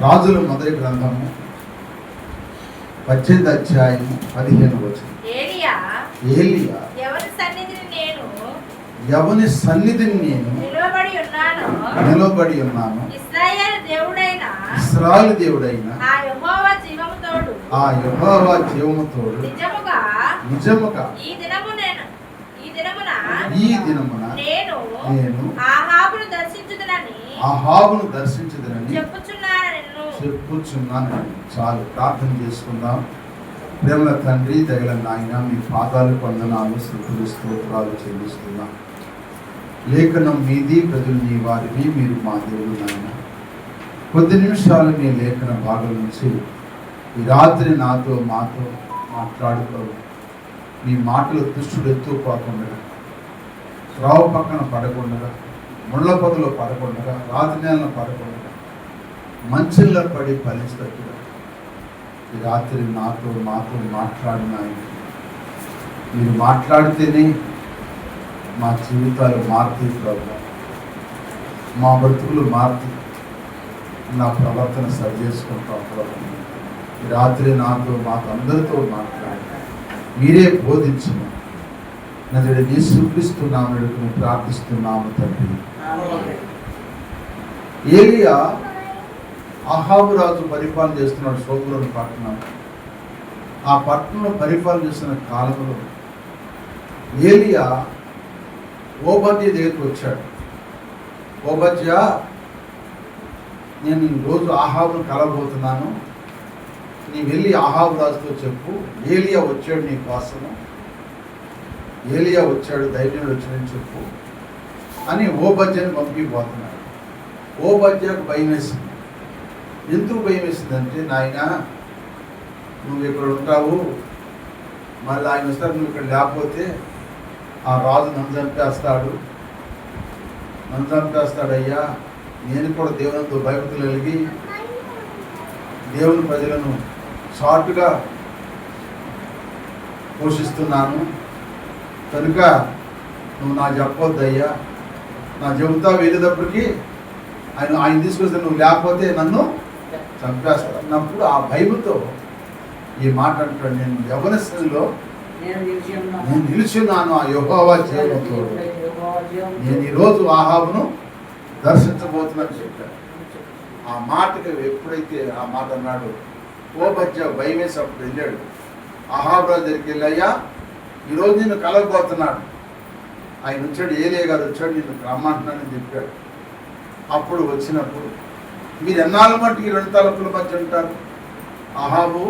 రాజుల మొదటి గ్రంథము 18వ అధ్యాయము 15వ వచనం. ఏలియా ఎవని సన్నిధిని నేను నిలబడి ఉన్నాను, ఇశ్రాయేలు దేవుడైన ఆ యెహోవా జీవము తోడు నిజముగా ఈ దినమున నేను ఆహాబును దర్శించుదునని చెప్పుచున్నాను. చాలు, ప్రార్థన చేసుకుందాం. ప్రేమల తండ్రి, దయల నాయన, మీ పాదాలు వందనాలు, స్తుతులు స్తోత్రాలు చెల్లిస్తున్నాం. లేఖనం మీది, ప్రజలు మీ వారిని, మీరు మా దేవుడు నాయన. కొద్ది నిమిషాలు మీ లేఖన భాగం నుంచి ఈ రాత్రి మాతో మాట్లాడుతూ మీ మాటలు దుష్టుడు ఎత్తుకోకుండా, రావు పక్కన పడకుండా, ముళ్ళ పొదలో పడకుండా, రాతి నేలను పడకుండా, మంచిల్లో పడి ఫలిస్తట్టుగా ఈ రాత్రి మాతో మాట్లాడిన మీరు మాట్లాడితేనే మా జీవితాలు మారుతాయి ప్రభు, మా బ్రతుకులు మారుతాయి, నా ప్రవర్తన సరి చేసుకుంటాం ప్రభు. ఈ రాత్రి మాతో అందరితో మాట్లాడి మీరే బోధించిన నజరేయుడైన యేసుక్రీస్తు నామమున ప్రార్థిస్తున్నాము తండ్రి. ఏలియా అహాబు రాజు పరిపాలన చేస్తున్నాడు సోదరుని పట్టణం. ఆ పట్టణంలో పరిపాలన చేస్తున్న కాలంలో ఏలియా ఓబద్య దగ్గరికి వచ్చాడు. ఓబద్య, నేను ఈరోజు అహాబును కలబోతున్నాను, నీ వెళ్ళి అహాబు రాజుతో చెప్పు, ఏలియా వచ్చాడు నీ కోసము, ఏలియా వచ్చాడు, ధైర్యం వచ్చాడని చెప్పు అని ఓబద్యని పంపిపోతున్నాడు. ఓబద్యకు భయం వేసింది. ఎందుకు భయం వేసిందంటే, నాయన నువ్వు ఇక్కడ ఉంటావు, మళ్ళీ ఆయన వస్తారు, నువ్వు ఇక్కడ లేకపోతే ఆ రాజు నన్ను చంపేస్తాడయ్యా. నేను కూడా దేవునితో భయభక్తులు కలిగి దేవుని ప్రజలను షార్ట్గా పోషిస్తున్నాను కనుక నువ్వు నా చెప్పొద్దయ్యా, నా చెబుతా వెళ్ళేటప్పటికి ఆయన తీసుకొస్తే నువ్వు లేకపోతే నన్ను చంపేస్తాడు అన్నప్పుడు ఆ భయముతో ఈ మాట అంటాడు, నేను యవ్వన స్థితిలో నేను నిలిచున్నాను ఆ యెహోవా జీవముతో, నేను ఈరోజు అహాబును దర్శించబోతున్నాను చెప్పాడు. ఆ మాటకి ఎప్పుడైతే ఆ మాట అన్నాడు, ఓబద్య భయం వేసి అప్పుడు వెళ్ళాడు. అహాబు రాజు దగ్గరికి వెళ్ళి, అయ్యా ఈరోజు నిన్ను కలగబోతున్నాడు, ఆయన వచ్చాడు, ఏలియా గారు వచ్చాడు, నిన్ను రమ్మంటున్నానని చెప్పాడు. అప్పుడు వచ్చినప్పుడు, మీరు ఎన్నాళ్ళ మట్టుకి 2 తలపుల మధ్య ఉంటారు? అహాబు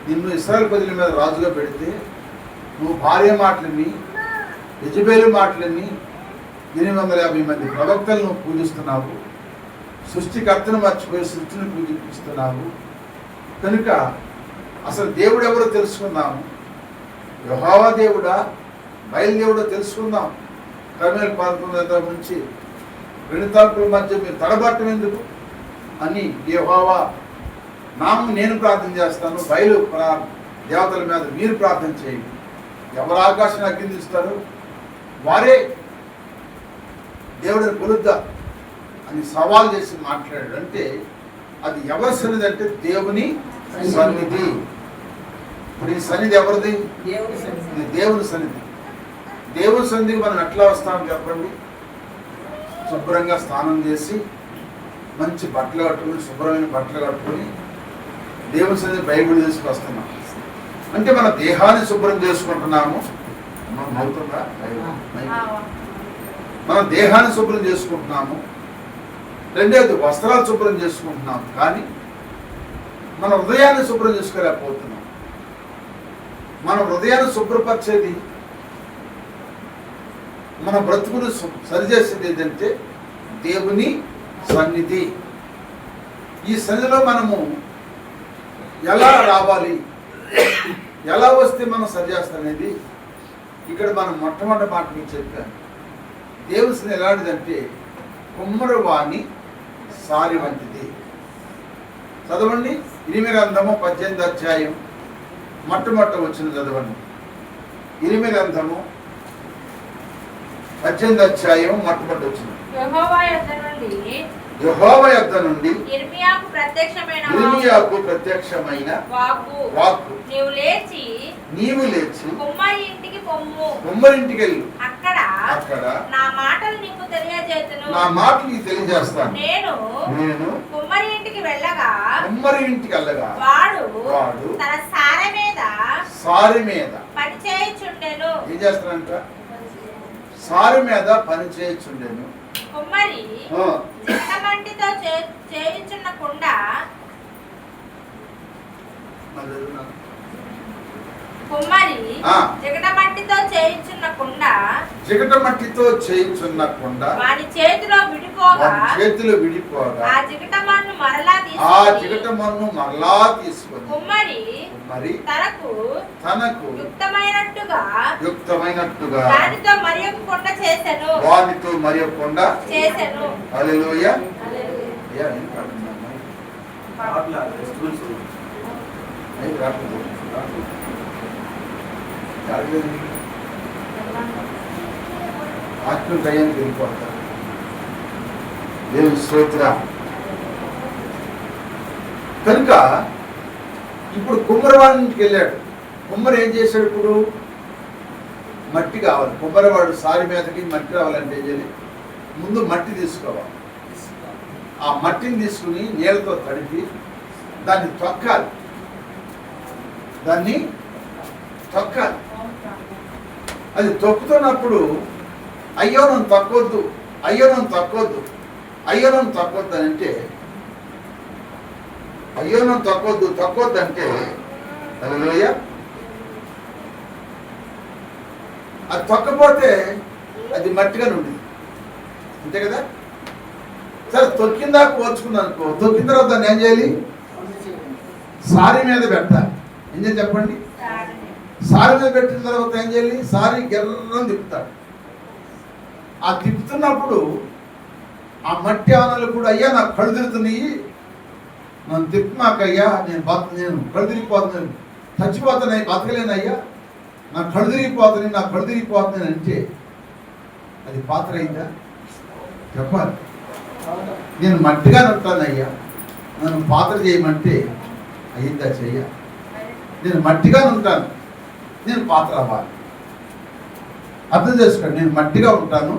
నిన్ను ఇశ్రాయేలు ప్రజల మీద రాజుగా పెడితే నువ్వు భార్య మాటలని, యెజెబెలు మాటలని, 850 మంది ప్రవక్తలను పూజిస్తున్నావు, సృష్టికర్తను మర్చిపోయి సృష్టిని పూజిస్తున్నావు. కనుక అసలు దేవుడు ఎవరో తెలుసుకుందాము, యెహోవా దేవుడా బయలుదేవుడో తెలుసుకుందాం. కర్మేలు 11 నుంచి 2 తలుపుల మధ్య మీరు తడబట్టం ఎందుకు అని యెహోవా నామం నేను ప్రార్థన చేస్తాను, బయలు దేవతల మీద మీరు ప్రార్థన చేయండి, ఎవరు ఆకాశాన్ని అగ్నిస్తారు వారే దేవుడిని కొలుద్దా అని సవాల్ చేసి మాట్లాడాడు. అంటే అది ఎవరి సన్నిధి అంటే దేవుని సన్నిధి. ఇప్పుడు ఈ సన్నిధి ఎవరిది? ఇది దేవుని సన్నిధి. దేవుని సన్నిధికి మనం ఎట్లా వస్తామని చెప్పండి? శుభ్రంగా స్నానం చేసి మంచి బట్టలు కట్టుకుని, శుభ్రమైన బట్టలు కట్టుకుని దేవుని సన్నిధి బైబిల్ తీసుకొస్తున్నాం. అంటే మన దేహాన్ని శుభ్రం చేసుకుంటున్నాము. మన దేహాన్ని శుభ్రం చేసుకుంటున్నాము. రెండోది వస్త్రాలు శుభ్రం చేసుకుంటున్నాము. కానీ మన హృదయాన్ని శుభ్రం చేసుకోలేకపోతున్నాం. మన హృదయాన్ని శుభ్రపరిచేది, మన బ్రతుకును సరిచేసేది ఏంటంటే దేవుని సన్నిధి. ఈ సన్నిధిలో మనము ఎలా రావాలి, ఎలా వస్తే మనం సరిచేస్తామనేది ఇక్కడ మనం మొట్టమొదటి మాట మీకు చెప్పాను. దేవుని సన్నిధి ఎలాంటిదంటే కుమ్మరి వాణి సారి వంటిది. చదవండి, ఇరిమియా గ్రంథము 18వ అధ్యాయం మొట్టమొదటి వచ్చిన చదవండి. ఇరిమియా గ్రంథము 18వ అధ్యాయం మొట్టమొదటి వచ్చిన. యెహోవా యొద్ద నుండి యెహోవా యొద్ద నుండి యిర్మీయాకు ప్రత్యక్షమైన వాక్కు నీవు లేచి కుమ్మరి ఇంటికి పొమ్ము. కుమ్మరింటికి వెళ్ళు. అక్కడ నా మాటలు నీకు తెలియజేతును. నా మాటలు నీకు తెలియజేస్తాను. నేను కుమ్మరి ఇంటికి వెళ్ళగా వాడు తన సారె మీద పని చేయుచుండెను. ఏం చేస్తానంట? సారె మీద పని చేయుచుండెను. కుమ్మరి జిగటమంటితో చేయుచున్న కుండ జిగటమట్టితో చేయుచున్న కుండ వాని చేతిలో విడిపోగా ఆ జిగటమన్ను మరలా తీసుకొని కుమ్మరి తనకు యుక్తమైనట్టుగా దానితో మరియొక చేసెను. హల్లెలూయా. ఆత్మ దయ్యానికి వెళ్ళిపోతారు. దేవుని స్తోత్రం. కనుక ఇప్పుడు కుమ్మరివాడి ఇంటికి వెళ్ళాడు. కుమ్మరి ఏం చేశాడు? ఇప్పుడు మట్టి కావాలి. కుమ్మరివాడు సారి మీదకి మట్టి రావాలంటే ఏం చేయాలి? ముందు మట్టి తీసుకోవాలి. ఆ మట్టిని తీసుకుని నీళ్ళతో తడిపి దాన్ని తొక్కాలి. అది తొక్కుతున్నప్పుడు అయ్యో నన్ను తక్కువద్దు అని అంటే తక్కువద్దు అంటే హల్లెలూయా. అది తొక్కపోతే అది మట్టిగా నుండి అంతే కదా. సరే తొక్కిందా పోల్చుకుంది అనుకో. తొక్కిన తర్వాత దాన్ని ఏం చేయాలి? సారి మీద పెట్టాలి. ఏం చేయాలి చెప్పండి? సారి మీద పెట్టిన తర్వాత ఏం చేయాలి? సారి గెర్రం తిప్పుతాడు. ఆ తిప్పుతున్నప్పుడు ఆ మట్టి ఆనలు కూడా అయ్యా నాకు కళ్ళు తిరుగుతున్నాయి, నన్ను తిప్పు మాకయ్యా, నేను కళ్ళు తిరిగిపోతున్నాను, చచ్చిపోతున్నాయి, బతకలేనయ్యా, నాకు కళ్ళు తిరిగిపోతున్నాయి అంటే అది పాత్ర అయిందా? చెప్పాలి. నేను మట్టిగా ఉంటానయ్యా, నన్ను పాత్ర చేయమంటే అయిందా? చెయ్య. నేను మట్టిగా ఉంటాను, నేను పాత్ర అవ్వాలి. అర్థం చేసుకోండి. నేను మట్టిగా ఉంటాను,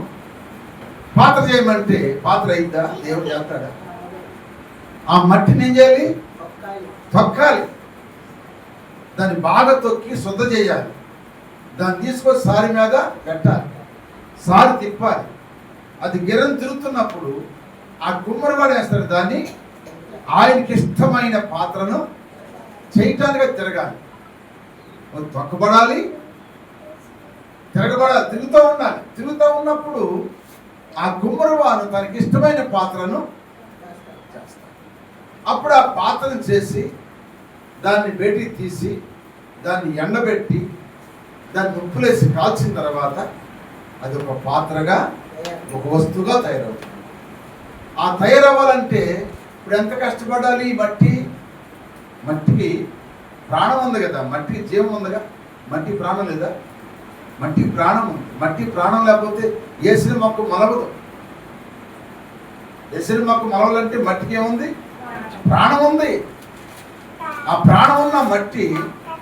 పాత్ర చేయమంటే పాత్ర అయిందా? దేవుడు చేస్తాడా? ఆ మట్టిని ఏం చేయాలి? తొక్కాలి. దాన్ని బాగా తొక్కి శుద్ధ చేయాలి. దాన్ని తీసుకొని సారి మీద పెట్టాలి. సారి తిప్పాలి. అది గిరం తిరుగుతున్నప్పుడు ఆ కుమ్మరివాడు వేస్తాడు దాన్ని ఆయనకి ఇష్టమైన పాత్రను చేయటానికి తిరగాలి. తొక్కబడాలి, తిరగబడాలి, తిరుగుతూ ఉన్నప్పుడు ఆ కుమ్మరివాడు తనకి ఇష్టమైన పాత్రను చేస్తాడు. అప్పుడు ఆ పాత్రను చేసి దాన్ని బయటికి తీసి దాన్ని ఎండబెట్టి దాన్ని ఉప్పులేసి కాల్చిన తర్వాత అది ఒక పాత్రగా, ఒక వస్తువుగా తయారవుతుంది. ఆ తయారవ్వాలంటే ఇప్పుడు ఎంత కష్టపడాలి? మట్టికి ప్రాణం ఉంది కదా, మట్టికి జీవం ఉందిగా. మట్టి ప్రాణం లేదా? మట్టికి ప్రాణం ఉంది. మట్టి ప్రాణం లేకపోతే ఏసిన మొక్క మొలవదు. ఏసిన మొక్క మొలవాలంటే మట్టికి ఏముంది? ప్రాణం ఉంది. ఆ ప్రాణం ఉన్న మట్టి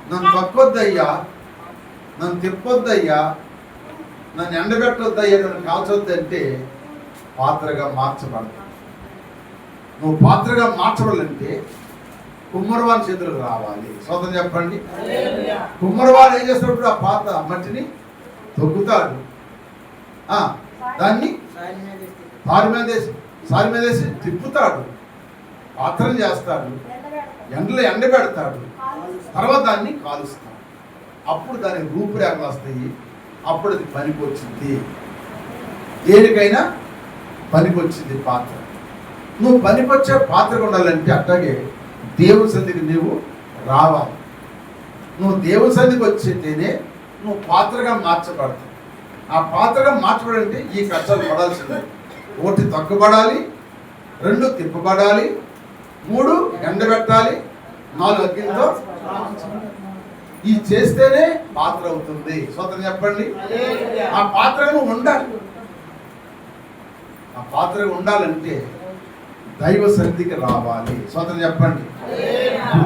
నన్ను తొక్కొద్దయ్యా, నన్ను తిప్పొద్దయ్యా, నన్ను ఎండబెట్టొద్దయ్యా, నన్ను కాల్చొద్దంటే పాత్రగా మార్చబడదు. నువ్వు పాత్రగా మార్చబడాలంటే కుమ్మరివాని చేతులకు రావాలి. సోదరు చెప్పండి. కుమ్మరివాడు ఏం చేస్తున్నప్పుడు ఆ పాత్ర మట్టిని తొక్కుతాడు, దాన్ని సారి మీద వేసి తిప్పుతాడు, పాత్రలు చేస్తాడు, ఎండలో ఎండబెడతాడు, తర్వాత దాన్ని కాలుస్తాడు. అప్పుడు దానికి రూపురేఖలు వస్తాయి. అప్పుడు అది పనికొచ్చింది. దేనికైనా పనికొచ్చింది పాత్ర. నువ్వు పనికొచ్చే పాత్ర ఉండాలంటే అట్లాగే దేవుని సన్నిధికి నువ్వు రావాలి. నువ్వు దేవుని సన్నిధికి వచ్చేతేనే నువ్వు పాత్రగా మార్చబడతావు. ఆ పాత్రగా మార్చబడాలంటే ఈ కష్టాలు పడాల్సిందే. 1 తొక్కబడాలి, 2 తిప్పబడాలి, 3 ఎండబెట్టాలి, 4 అగ్గితో ఈ చేస్తేనే పాత్ర అవుతుంది. సోదరు చెప్పండి. ఆ పాత్రను ఉండాలి. ఆ పాత్ర ఉండాలంటే దైవ సన్నిధికి రావాలి. స్వతంత్రం చెప్పండి.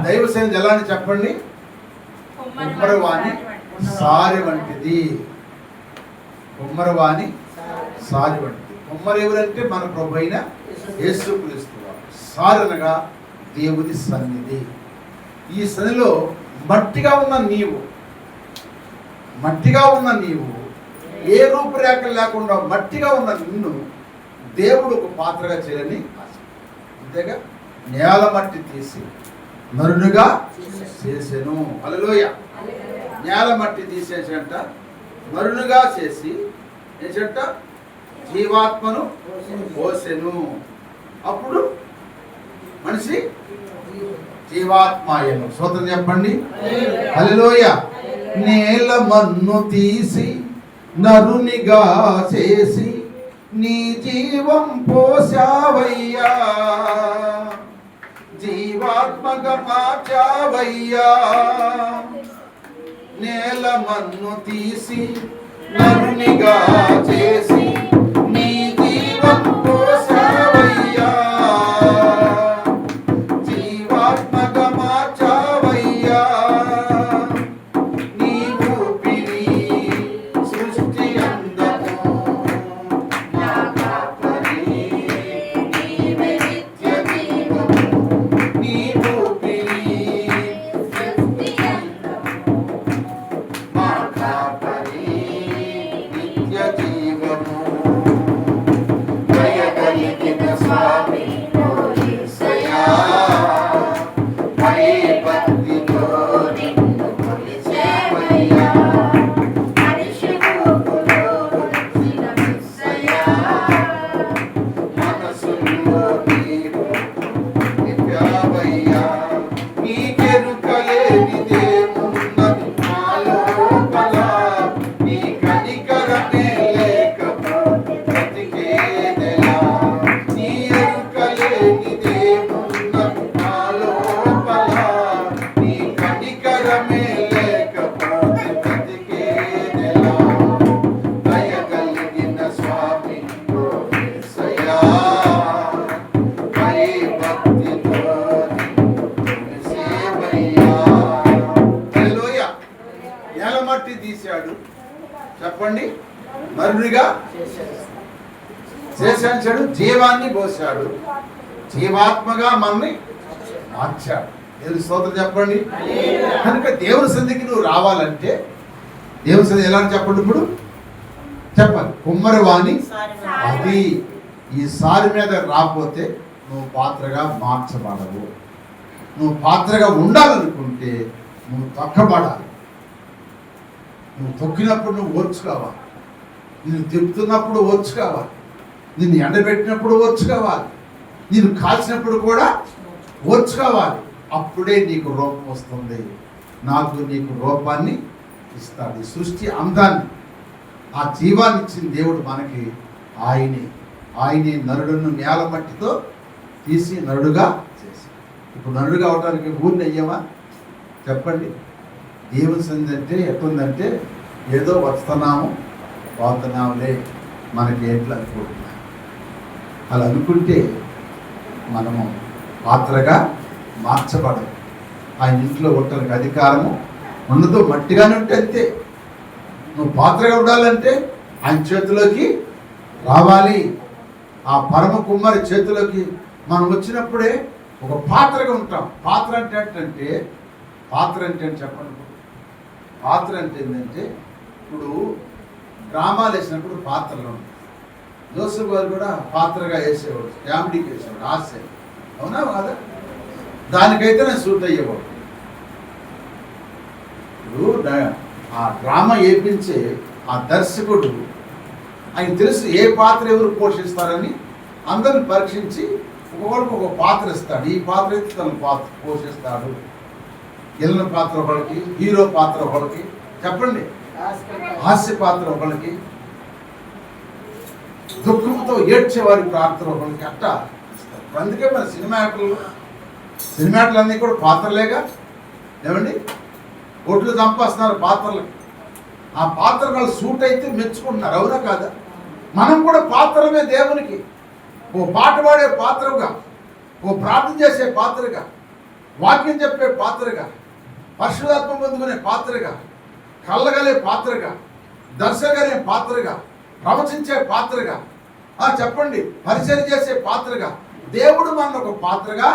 దైవ సన్నిధి ఎలా అని చెప్పండి? కుమ్మరవాణి సారి వంటిది. కుమ్మరవాణి సారి వంటిది. కుమ్మరి ఎవరంటే మన ప్రభు అయిన యేసుక్రీస్తు. సారి అనగా దేవుని సన్నిధి. ఈ సన్నిధిలో మట్టిగా ఉన్న నీవు ఏ రూపురేఖలు లేకుండా మట్టిగా ఉన్న నిన్ను దేవుడు ఒక పాత్రగా చేయాలని అంతేగా నేల మట్టి తీసి నరునిగా చేసెను. హల్లెలూయా. నేల మట్టి తీసేసంట నరునిగా చేసి ఏంటంట జీవాత్మను పోసెను. అప్పుడు మనిషి జీవాత్మాయను. స్తోత్రం చెప్పండి. హల్లెలూయా. నేల మన్ను తీసి నరునిగా చేసి నీ జీవం పోసావయ్యా, జీవాత్మగా మార్చావయ్యా. నేల మన్ను తీసి నరునిగా చేసి నీ జీవం పోసావయ్యా, జీవాత్మగా మార్చావయ్యా. నీ ఊపిరి సృష్టి అందము నా కాపరి నీవే నిత్య జీవము. నీ ఊపిరి సృష్టి అందము మా కాపరి నిత్య జీవము. దయగలిగిన స్వామి ఓ యేసయ్యా, భయభక్తితో నిన్ను కొలిచేవయ్యా. మనిషి రూపులో వచ్చిన యేసయ్యా, మనసులో నీవు నింపావయ్యా. నీకెరుకలేనిదేమున్నది నా లోపల, నీ కనికరమే లేకపోతే బ్రతికేదెలా. నీ ఎరుకలేనిదేమున్నది నా లోపల, నీ కనికరమే లేకపోతే బ్రతికేదెలా. దయగలిగిన స్వామి ఓ యేసయ్యా, భయభక్తితో నిన్ను సేవయ్యా. హల్లెలూయా. నేల మట్టి తీశాడు చెప్పండి, నరునిగా చేశాడు, జీవాన్ని పోశాడు, జీవాత్మగా మనల్ని మార్చాడు. దేవుని స్తోత్రం చెప్పండి. కనుక దేవుని సన్నిధికి నువ్వు రావాలంటే దేవుని సన్నిధి ఎలా అని చెప్పండి. ఇప్పుడు చెప్పాలి. కుమ్మరివాణి అది ఈ సారి మీద రాకపోతే నువ్వు పాత్రగా మార్చబడవు. నువ్వు పాత్రగా ఉండాలనుకుంటే నువ్వు తొక్కబడాలి. నువ్వు తొక్కినప్పుడు నువ్వు ఓర్చుకోవాలి. నిన్ను తిప్పుతున్నప్పుడు ఓర్చుకోవాలి. నిన్ను ఎండబెట్టినప్పుడు ఓర్చుకోవాలి. నిన్ను కాల్చినప్పుడు కూడా ఓర్చుకోవాలి. అప్పుడే నీకు రూపం వస్తుంది. నాకు నీకు రూపాన్ని ఇస్తాడు. ఈ సృష్టి అందాన్ని, ఆ జీవాన్ని ఇచ్చిన దేవుడు మనకి ఆయనే నరుడును నేల మట్టితో తీసి నరుడుగా చేసి. ఇప్పుడు నరుడుగా అవడానికి ఊరిని అయ్యామా చెప్పండి. దేవుని సన్నిధి అంటే ఎట్లుందంటే ఏదో వస్తున్నాము పోతున్నాములే మనకి ఎట్లా అనుకుంటున్నాం. అలా అనుకుంటే మనము పాత్రగా మార్చబడదు. ఆయన ఇంట్లో ఉండడానికి అధికారము ఉండదు. మట్టిగానే ఉంటే అంతే. నువ్వు పాత్రగా ఉండాలంటే ఆయన చేతిలోకి రావాలి. ఆ పరమ కుమారి చేతిలోకి మనం వచ్చినప్పుడే ఒక పాత్రగా ఉంటాం. పాత్ర అంటే ఏంటంటే చెప్పండి. పాత్ర అంటే ఏంటంటే ఇప్పుడు డ్రామాలు వేసినప్పుడు పాత్రలు ఉంటాయి. జోసెఫ్ గారు కూడా పాత్రగా వేసేవాడు, కామెడీకి వేసేవాడు, హాస్యం. అవునా కాదా? దానికైతే నేను సూట్ అయ్యేవాడు. ఇప్పుడు ఆ డ్రామా వేయించే ఆ దర్శకుడు ఆయన తెలుసు ఏ పాత్ర ఎవరు పోషిస్తారని అందరిని పరీక్షించి ఒకరికి ఒక పాత్ర ఇస్తాడు. ఈ పాత్ర అయితే తన పాత్ర పోషిస్తాడు. విలన్ పాత్ర ఒకరికి, హీరో పాత్ర ఒకరికి, చెప్పండి హాస్య పాత్ర ఒకరికి, దుఃఖంతో ఏడ్చేవారి పాత్ర ఒకరికి, అట్టా ఇస్తారు. అందుకే మన సినిమాటలు అన్నీ కూడా పాత్రలేగా. ఏమండి ఒట్లు చంపేస్తున్నారు పాత్రలకి. ఆ పాత్ర వాళ్ళు సూట్ అయితే మెచ్చుకుంటున్నారు. అవునా కాదా? మనం కూడా పాత్రమే దేవునికి. ఓ పాట పాడే పాత్రగా ఓ ప్రార్థన చేసే పాత్రగా, వాక్యం చెప్పే పాత్రగా, పరిశుద్ధాత్మ పొందుకునే పాత్రగా, కళ్ళగలే పాత్రగా, దర్శకనే పాత్రగా, ప్రవచించే పాత్రగా, చెప్పండి, పరిచయం చేసే పాత్రగా దేవుడు మన ఒక పాత్రగా,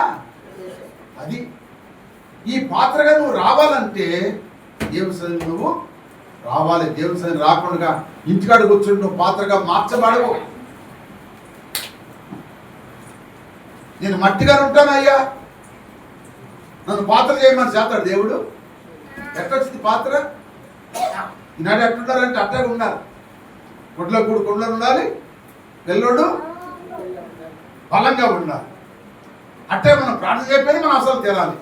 అది ఈ పాత్రగా నువ్వు రావాలంటే దేవుని సన్నిధికి నువ్వు రావాలి. దేవుని సన్నిధికి రాకుండా ఇంటికాడ కూర్చుని నువ్వు పాత్రగా మార్చబడవు. నేను మట్టిగానే ఉంటాను అయ్యా, నన్ను పాత్ర చేయమని చేస్తాడు దేవుడు. ఎట్టొచ్చింది పాత్ర? ఈనాడు ఎట్లుండాలంటే అట్టగా ఉండాలి. గుడ్లో కూడు కుండలో ఉండాలి, పిల్లోడు బలంగా ఉండాలి. అట్టే మనం ప్రార్థన చేయకపోయినా మన అవసరాలు తీరాలి,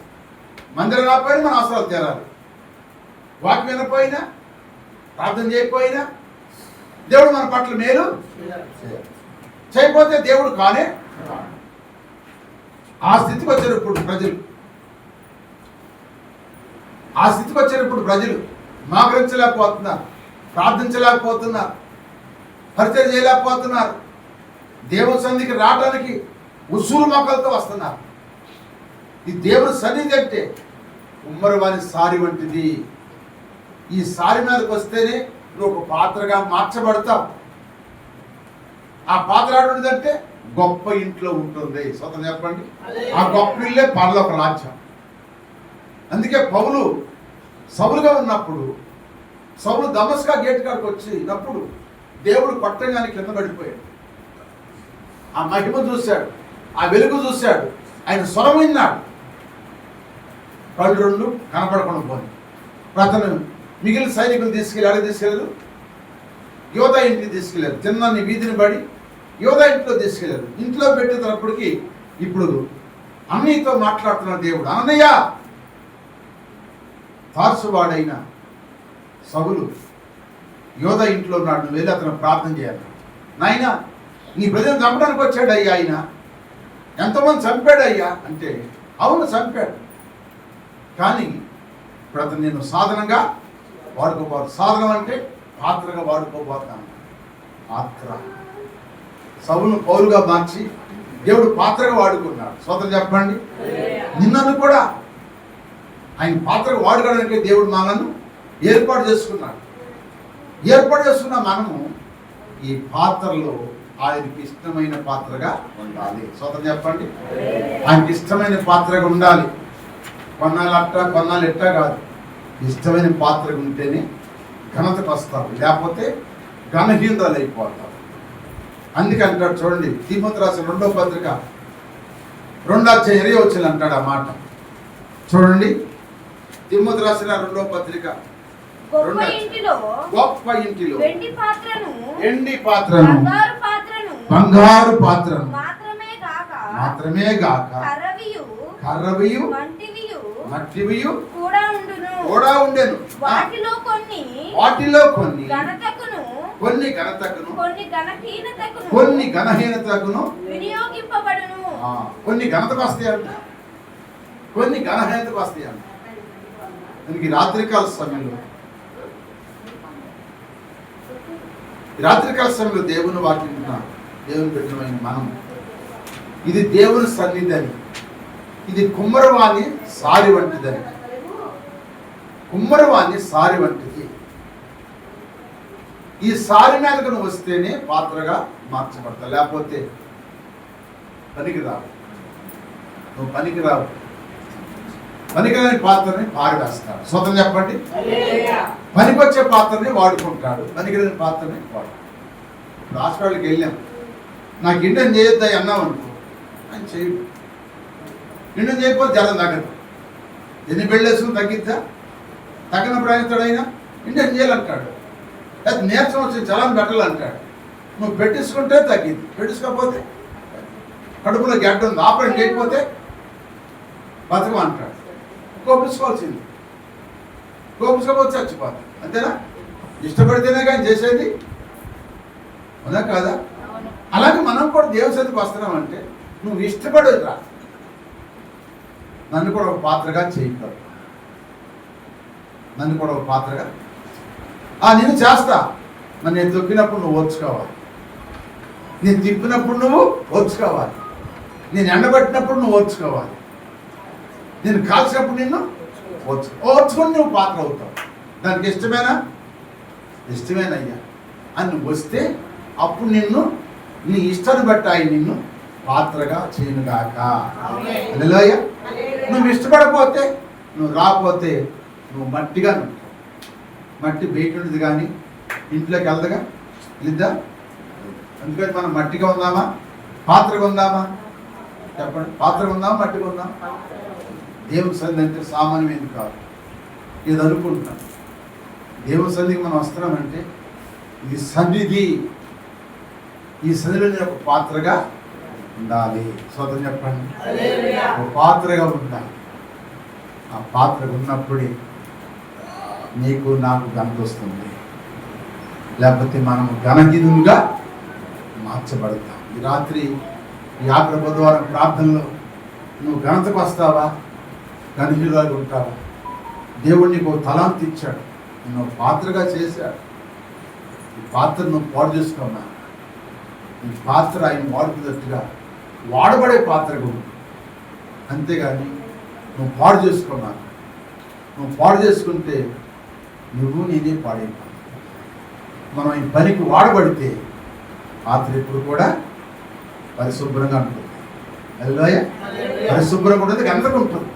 మందిరం రాకపోయినా మన అవసరాలు తీరాలి, వాక్యం వినకపోయినా, ప్రార్థన చేయకపోయినా దేవుడు మన పట్ల మేలు చేయకపోతే దేవుడు కానే. ఆ స్థితికి వచ్చేటప్పుడు ప్రజలు మోకరించలేకపోతున్నారు, ప్రార్థించలేకపోతున్నారు, పరిచయం చేయలేకపోతున్నారు. దేవుని సన్నిధికి రావడానికి ఉసూలు మొక్కలతో వస్తున్నారు. ఈ దేవుని సన్నిధి అంటే ఉమ్మరి వారి సారి వంటిది. ఈ సారి మీదకి వస్తేనే నువ్వు ఒక పాత్రగా మార్చబడతావు. ఆ పాత్ర ఆడుందంటే గొప్ప ఇంట్లో ఉంటుంది. స్వతం చెప్పండి, ఆ గొప్ప ఇల్లే పరలోక రాజ్యం. అందుకే పౌలు సౌలుగా ఉన్నప్పుడు, సౌలు దమస్కా గేట్ కాడికి వచ్చినప్పుడు దేవుడు కొట్టంగానే కింద పడిపోయాడు. ఆ మహిమ చూశాడు, ఆ వెలుగు చూశాడు, ఆయన స్వరం విన్నాడు. కళ్ళు రెండు కనపడకుండా పోయి అతను మిగిలిన సైనికులు తీసుకెళ్ళారు, యోధా ఇంటికి తీసుకెళ్ళారు. చిన్న వీధిని పడి యోధా ఇంట్లో తీసుకెళ్ళారు. ఇంట్లో పెట్టేటప్పటికి ఇప్పుడు అన్నయ్యతో మాట్లాడుతున్నాడు దేవుడు. అన్నయ్య, తార్సువాడైన సౌలు యోధా ఇంట్లో ఉన్నాడు, నువ్వు వెళ్ళి అతను ప్రార్థన చేయాలి. నాయన, నీ ప్రజలను చంపడానికి వచ్చాడు అయ్యా, ఆయన ఎంతమంది చంపాడు అయ్యా అంటే, అవును చంపాడు, కానీ ఇప్పుడు అతను నేను సాధనంగా వాడుకోబోతు. సాధనం అంటే పాత్రగా వాడుకోబోతాను. పాత్ర సౌలును పౌలుగా మార్చి దేవుడు పాత్రగా వాడుకున్నాడు. సోదరు చెప్పండి, నిన్నను కూడా ఆయన పాత్రగా వాడుకోవడానికి దేవుడు మనల్ని ఏర్పాటు చేసుకున్నాడు. ఏర్పాటు చేసుకున్న మనము ఈ పాత్రలో ఆయనకి ఇష్టమైన పాత్రగా ఉండాలి. సోదరు చెప్పండి, ఆయనకి ఇష్టమైన పాత్రగా ఉండాలి. కొన్నాళ్ళు అట్టా కొన్నాళ్ళు ఎట్టా కాదు, ఇష్టమైన పాత్రగా ఉంటేనే ఘనతకు వస్తారు, లేకపోతే ఘనహీనతలు అయిపోతారు. అందుకే అంటాడు చూడండి, తిమోతి రాసిన 2వ పత్రిక 2:20 అంటాడు ఆ మాట. చూడండి, తిమోతి రాసిన 2వ పత్రిక గొప్ప ఇంటిలో వెండి పాత్రను బంగారు పాత్రను మాత్రమే గాక కర్రవియు మట్టివియు కూడా ఉండెను. వాటిలో కొన్ని ఘనతకును కొన్ని ఘనహీనతకును వినియోగింపబడును. కొన్ని ఘనతకు వస్తాయంట, కొన్ని ఘనహీనతకు వస్తాయంట. మనకి రాత్రికాల సమయంలో దేవుని వాక్యం దేవుని పెట్టిన మనం, ఇది దేవుని సన్నిధి అని, ఇది కుమ్మరవాణి సారి వంటిదని. కుమ్మరవాణి సారి వంటిది. ఈ సారి మీదకు నువ్వు వస్తేనే పాత్రగా మార్చబడతావు, లేకపోతే పనికిరావు. నువ్వు పనికిరావు. పనికిరాని పాత్రని పారవేస్తాడు. స్వతం చెప్పండి, పనికొచ్చే పాత్రని వాడుకుంటాడు, పనికిరాని పాత్రని వాడు. హాస్పిటల్కి వెళ్ళాం, నాకు ఇండియన్ చేయొద్దా అన్నావు అనుకో, ఆయన చేయడు. ఇండియన్ చేయకపోతే జలం తగ్గదు. ఎన్ని పెళ్ళేసుకుని తగ్గిద్దా? తగ్గినప్పుడు ఆయన ఇండియన్ చేయాలంటాడు. అది నీరసం వచ్చి జలం పెట్టాలంటాడు. నువ్వు పెట్టించుకుంటే తగ్గింది, పెట్టించుకోకపోతే కడుపులో గడ్డ ఉంది, ఆపరేషన్ చేయకపోతే బతకమంటాడు. కోపించుకోవాల్సింది, కోపించుకోకపోతే చచ్చిపోతాడు. అంతేనా? ఇష్టపడితేనే కానీ చేసేది అవునా కాదా? అలాగే మనం కూడా దేవుని సన్నిధికి వస్తున్నామంటే నువ్వు ఇష్టపడేది రా, నన్ను కూడా ఒక పాత్రగా చేయగలవు, నన్ను కూడా ఒక పాత్రగా నేను చేస్తా. మరి నేను తొక్కినప్పుడు నువ్వు ఓర్చుకోవాలి, నేను తిప్పినప్పుడు నువ్వు ఓర్చుకోవాలి. నేను ఎండబెట్టినప్పుడు నువ్వు ఓర్చుకోవాలి, నేను కాల్చినప్పుడు నిన్ను ఓర్చుకొని నువ్వు పాత్ర అవుతావు. దానికి ఇష్టమేనా? ఇష్టమేనయ్యా అని నువ్వు వస్తే అప్పుడు నిన్ను నీ ఇష్టాన్ని బట్టి ఆయన నిన్ను పాత్రగా చేయనుగాక. హల్లెలూయా. నువ్వు ఇష్టపడకపోతే, నువ్వు రాకపోతే నువ్వు మట్టిగా ఉంటావు. మట్టి బయట ఉండదు కానీ ఇంట్లోకి వెళ్దగా వెళ్ళిద్దా? అందుకని మనం మట్టిగా ఉందామా, పాత్రగా ఉందామా? చెప్పండి, పాత్రగా ఉందామా, మట్టిగా ఉందామా? దేవుని సన్నిధి అంటే సామాన్యమేది కాదు. ఇది అనుకుంటున్నాం, దేవుని సన్నిధికి మనం వస్తున్నామంటే ఇది సన్నిధి. ఈ సన్నిధిలో నేను ఒక పాత్రగా ఉండాలి. సోదరు చెప్పండి, ఒక పాత్రగా ఉండాలి. ఆ పాత్రగా ఉన్నప్పుడే నీకు నాకు ఘనత వస్తుంది, లేకపోతే మనం ఘనహీనులుగా మార్చబడతాం. ఈ రాత్రి ఈ ఆఖరి బుధవారం ప్రార్థనలో నువ్వు ఘనతకు వస్తావా, ఘనహీనులుగా ఉంటావా? దేవుడు నీకు తలాంతి ఇచ్చాడు, నువ్వు పాత్రగా చేశాడు. ఈ పాత్ర నువ్వు పాడు చేసుకున్నా, ఈ పాత్ర ఆయన వాడుకున్నట్టుగా వాడబడే పాత్రగా ఉంది. అంతేగాని నువ్వు పాడు చేసుకున్నా, నువ్వు పాడు చేసుకుంటే నువ్వు నేనే పాడైపోతావు. మనం ఈ పనికి వాడబడితే పాత్ర ఎప్పుడు కూడా పరిశుభ్రంగా ఉంటుంది. హల్లెలూయా. పరిశుభ్రంగా ఉంటుంది, గంటకు ఉంటుంది.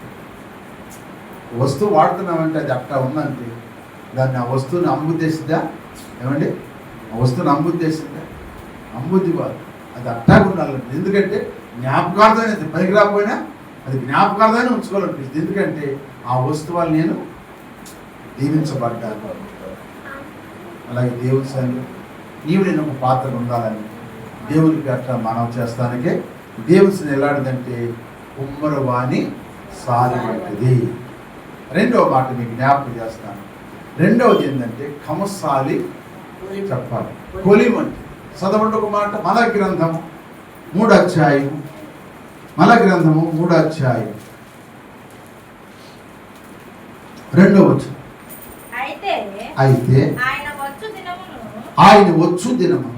వస్తువు వాడుతున్నామంటే అది అట్టా ఉందంటే దాన్ని ఆ వస్తువుని అమ్ముద్దేసిద్దా? ఏమండి, ఆ వస్తువుని అమ్ముద్దేసిద్దా? అమ్ముద్ది కాదు, అది అట్టాగా ఉండాలంటే. ఎందుకంటే జ్ఞాపకార్థం అది పనికి రాకపోయినా అది జ్ఞాపకార్థాన్ని ఉంచుకోవాలనిపిస్తుంది. ఎందుకంటే ఆ వస్తువులు నేను దీవించబడ్డాను. అలాగే దేవుని సన్నిధిలో నీవు నేను ఒక పాత్ర ఉండాలని దేవునికి అట్లా మనం చేస్తానికే దేవుని సన్నిధి ఎలాంటిదంటే ఉమ్మరవాణి సారి వంటిది. రెండవ మాట మీకు జ్ఞాపకం చేస్తాను. రెండవది ఏంటంటే కమసాలి చెప్పాలి, కొలిమి అంటే. చదవండి ఒక మాట, మల గ్రంథము 3వ అధ్యాయం, మల గ్రంథము 3వ అధ్యాయం 2వ వచనం. అయితే ఆయన వచ్చు దినము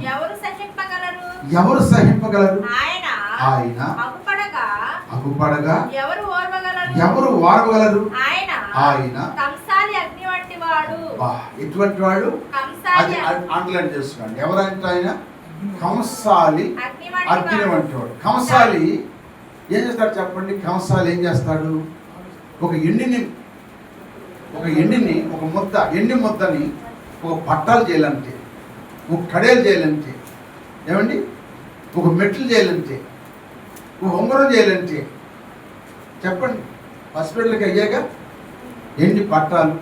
ఎవరు సహింపగలరు? ఆయన అగుపడగా ఎవరు ఓర్వగలరు? ఆయన ఎటువంటి వాడు? అది అండర్లైన్ చేస్తున్నాడు. ఎవరంటే ఆయన కంసాలి అగ్ని వంటి వాడు. కంసాలి ఏం చేస్తాడు చెప్పండి? కంసాలి ఏం చేస్తాడు? ఒక ఎండిని ఎండి ముద్దని ఒక పట్టాలు చేయాలంటే, ఒక కడేలు చేయాలంటే, ఏమండి, ఒక మెట్లు చేయాలంటే, ఒక ఉంగరం చేయాలంటే చెప్పండి, హాస్పిటల్కి అయ్యాక ఎండి పట్టాలు,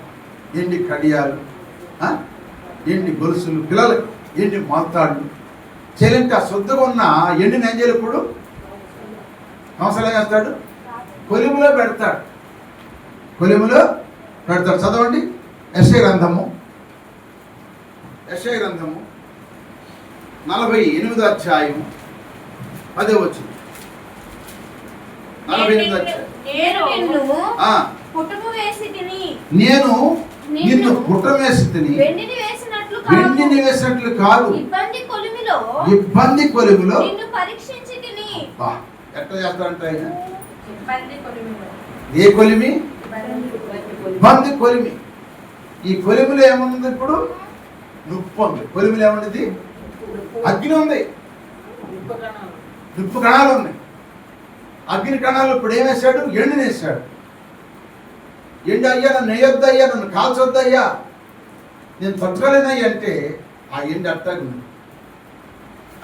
ఎండి కడియాలు, ఎండి గొలుసులు, పిల్లలకి ఎండి మొలతాళ్ళు చేయాలంటే ఆ శుద్ధగా ఉన్న ఎండిని ఏం చేయాలి? ఇప్పుడు కంసాలి ఏం చేస్తాడు? కొలిమిలో పెడతాడు. చదవండి, యెషయా గ్రంథము 48వ అధ్యాయం 10వ వచనం. 48వ అధ్యాయం. నేను నిన్ను పుటము వేసి తిని వెండిని వేసినట్లు కాదు, ఇబ్బంది కొలిమిలో ఎట్లా చేస్తాడంటే ఆయన ఏ కొలిమి? ఇబ్బంది కొలిమి. ఈ కొలిమిలో ఏముంది? ఇప్పుడు నిప్పు ఉంది. కొలిమిలో ఏముంది? అగ్ని ఉంది, నిప్పు కణాలు ఉన్నాయి. అగ్ని కణాలు ఇప్పుడు ఏం వేశాడు? ఎండుని వేశాడు. ఎండు అయ్యా నన్ను వేయొద్దయ్యా, నన్ను కాల్చొద్దయ్యా, నేను తట్టుకోలేనయ్యా అంటే ఆ ఎండు అట్టాగుంది.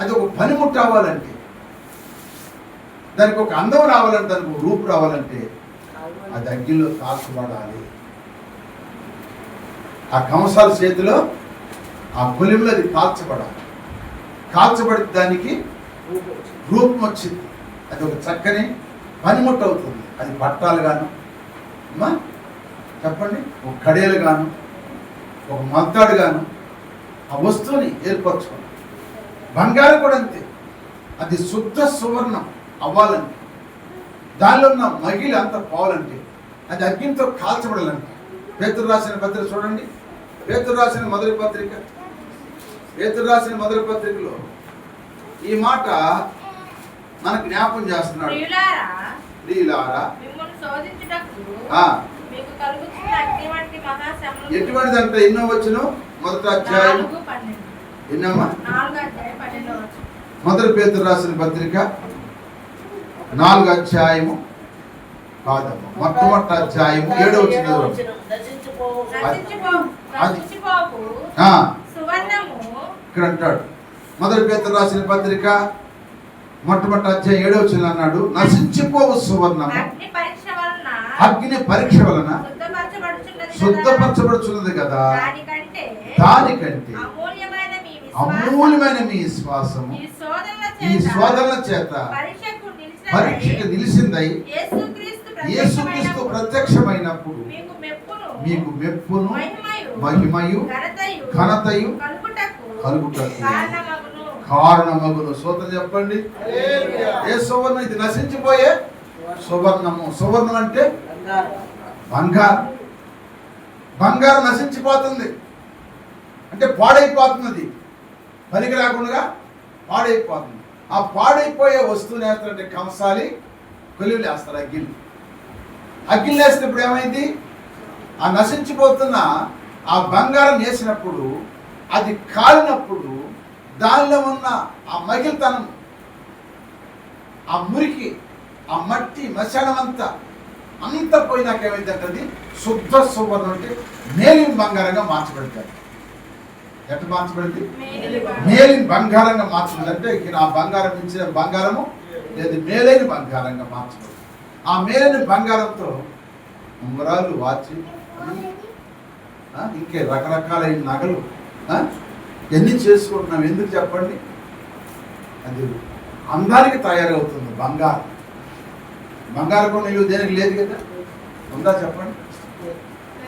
అది ఒక పనిముట్టు రావాలంటే, దానికి ఒక అందం రావాలంటే, దానికి ఒక రూపు రావాలంటే అది అగ్నిలో కాల్చబడాలి. ఆ కంసాల చేతిలో ఆ కొలిమిలో అది కాల్చబడాలి. కాల్చబడి దానికి రూపం వచ్చింది. అది ఒక చక్కని పనిముట్టు అవుతుంది. అది పట్టాలు గాను, చెప్పండి, ఒక కడియలు గాను, ఒక మల్తాడు గాను ఆ వస్తువుని ఏర్పరచుకోండి. బంగారం కూడా అంతే, అది శుద్ధ సువర్ణం అవ్వాలంటే, దానిలో ఉన్న మగిలి అంతా పోవాలంటే అది అగ్నితో కాల్చబడాలంట. పేతురు రాసిన పత్రిక చూడండి, పేతురు రాసిన మొదటి పత్రికలో ఈ మాట మన జ్ఞాపం చేస్తున్నాడు. ప్రియులారా మిమ్మల్ని శోధించుటకు ఆ, మీకు కలుగుతున్న అగ్ని వంటి మహాశ్రమలు ఎటువంటిదంటే ఎన్నో వచ్చును మొదటి అధ్యాయం 4:12. ఎన్నమ్మా 4:12. మొదటి పేతురు రాసిన పత్రిక 4 అధ్యాయము కాదమ్మా మొట్టమొదటి అధ్యాయము 7వ వచనం. నశించిపోవు సువర్ణము ఇక్కడ అంటాడు మొదటి పేతురు రాసిన పత్రిక మొట్టమొదటి అధ్యాయం 7వ వచనం అన్నాడు, నశించిపోవు సువర్ణము అగ్ని పరీక్ష వలన శుద్ధపరచబడుచున్నది కదా, దానికంటే అమూల్యమైన మీ విశ్వాసము ఈ శోధనల చేత పరీక్షకు నిలిచిందై యేసుక్రీస్తు ప్రత్యక్షమైనప్పుడు మీకు మెప్పును మహిమయు ఘనతయు కలుగుటకు కారణమగును. సోదరు చెప్పండి, ఏ సువర్ణం? ఇది నశించిపోయే సువర్ణము. సువర్ణం అంటే బంగారం. బంగారం నశించిపోతుంది అంటే పాడైపోతున్నది, పనికి రాకుండా పాడైపోతుంది. ఆ పాడైపోయే వస్తువుని వేస్తారంటే కంసాలి కొలివులు వేస్తారు, అగ్గిలు. అగ్గిలు వేస్తే ఇప్పుడు ఏమైంది? ఆ నశించిపోతున్న ఆ బంగారం వేసినప్పుడు అది కాలినప్పుడు దానిలో ఉన్న ఆ మగిలితనం, ఆ మురికి, ఆ మట్టి మశానం అంతా పోయినాక ఏమైందంటే అది శుద్ధ సువర్ణం అంటే మేలిన బంగారంగా మార్చబడతారు. ఎట్లా మార్చబడింది? మేలిన బంగారంగా మార్చబడింది. అంటే ఇక ఆ బంగారం ఇచ్చిన బంగారము లేదు, మేలైన బంగారంగా మార్చబడింది. ఆ మేలైన బంగారంతో ఉంగరాలు, వాచి, ఇంకే రకరకాలైన నగలు ఎన్ని చేసుకుంటున్నాం. ఎందుకు చెప్పండి? అది అందానికి తయారవుతుంది బంగారం. బంగారం కొన్ని విలువ దేనికి లేదు కదా, ఉందా చెప్పండి?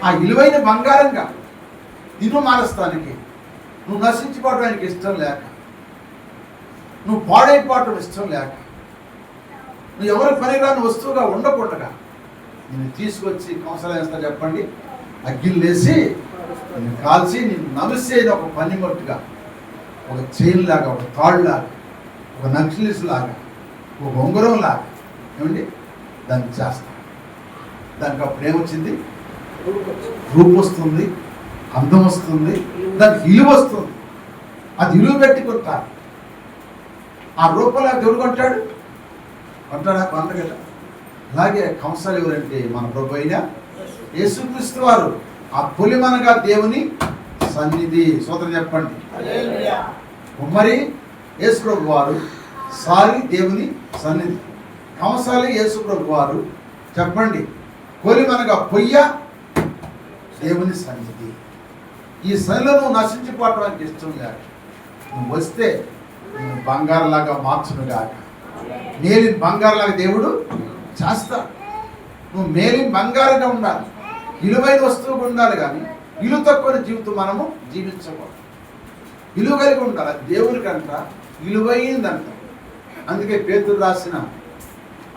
ఆ విలువైన బంగారంగా నిన్ను మారుస్తానికి, నువ్వు నశించిపోవడానికి ఇష్టం లేక, నువ్వు పాడైపోవటం ఇష్టం లేక, నువ్వు ఎవరి పనికిరాని వస్తువుగా ఉండకుండా నేను తీసుకొచ్చి కౌన్సిల్ వేస్తా చెప్పండి, అగ్గిలు వేసి నేను కాల్చి నేను నమిసేది ఒక పనిమట్టుగా, ఒక చైన్ లాగా, ఒక తాళ్ళు లాగా, ఒక నక్లిస్ లాగా, ఒక ఉంగరం లాగా ఏమండి దాన్ని చేస్తాను. దానికి అప్పుడు ఏమొచ్చింది? రూపు వస్తుంది, అందం వస్తుంది, దానికి విలువ వస్తుంది. అది విలువ పెట్టుకుంటారు. ఆ రూపంలో దేవుడు కొంటాడు, కొంటాడా? కొంట కదా. అలాగే కంసాలు ఎవరంటే మన ప్రభు అయిన యేసుక్రీస్తు వారు. ఆ పొలిమనగా దేవుని సన్నిధి. సోదరు చెప్పండి, ఉమ్మరి యేసు ప్రభు వారు, సారి దేవుని సన్నిధి. కంసాలి యేసు ప్రభు వారు. చెప్పండి, పొలిమనగా పొయ్య దేవుని సన్నిధి. ఈ సన్నిధిలో నువ్వు నశించిపోవటానికి ఇష్టం లేక నువ్వు వస్తే నేను బంగారంలాగా మార్చును గాక. మేలిన బంగారంలాగా దేవుడు చేస్తాడు. నువ్వు మేలిన బంగారంగా ఉండాలి, విలువైన వస్తువుగా ఉండాలి. కానీ విలువ తక్కువ జీవితం మనము జీవించకూడదు. విలువ కలిగి ఉండాలి. అది దేవునికంట విలువైందంట. అందుకే పేతురు రాసిన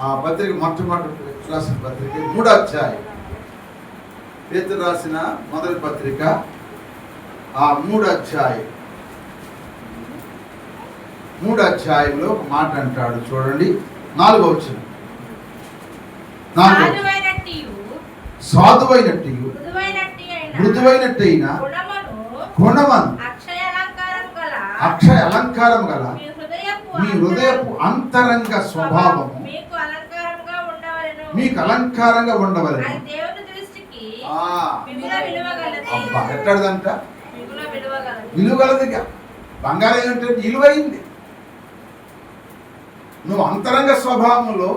ఆ పత్రిక, మొట్టమొదటి రాసిన పత్రిక 3వ అధ్యాయం, పేతురు రాసిన మొదటి పత్రిక ఆ 3వ అధ్యాయంలో ఒక మాట అంటాడు చూడండి, 4వ వచనం. సాధువైనట్టు మృదువైనట్టయిన గుణమను అక్షయ అలంకారం గల మీ హృదయపు అంతరంగ స్వభావము మీకు అలంకారంగా ఉండవలెను. అబ్బా, ఎట్టదంట విలువగలదిగా. బంగారం ఏంటంటే విలువైంది. నువ్వు అంతరంగ స్వభావంలో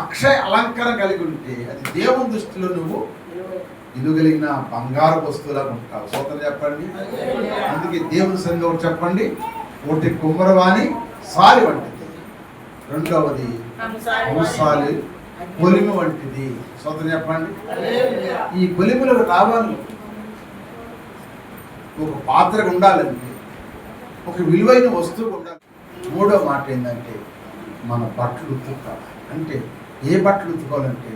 అక్షయ అలంకారం కలిగి ఉంటే అది దేవుని దృష్టిలో నువ్వు విలువగలిగిన బంగారు వస్తువులాగా ఉంటావు. సోదరు చెప్పండి. అందుకే దేవుని సంఘం చెప్పండి, ఒకటి కుమ్మరవాణి సాలి వంటిది, రెండవది కంసాలి పొలిమి వంటిది. సోదరు చెప్పండి. ఈ పొలిములకు రావాలి, ఒక పాత్ర ఉండాలంటే, ఒక విలువైన వస్తువు ఉండాలి. 3వ మాట ఏంటంటే మన బట్టలు ఉతుక్కోవాలి. అంటే ఏ బట్టలు ఉతుక్కోవాలంటే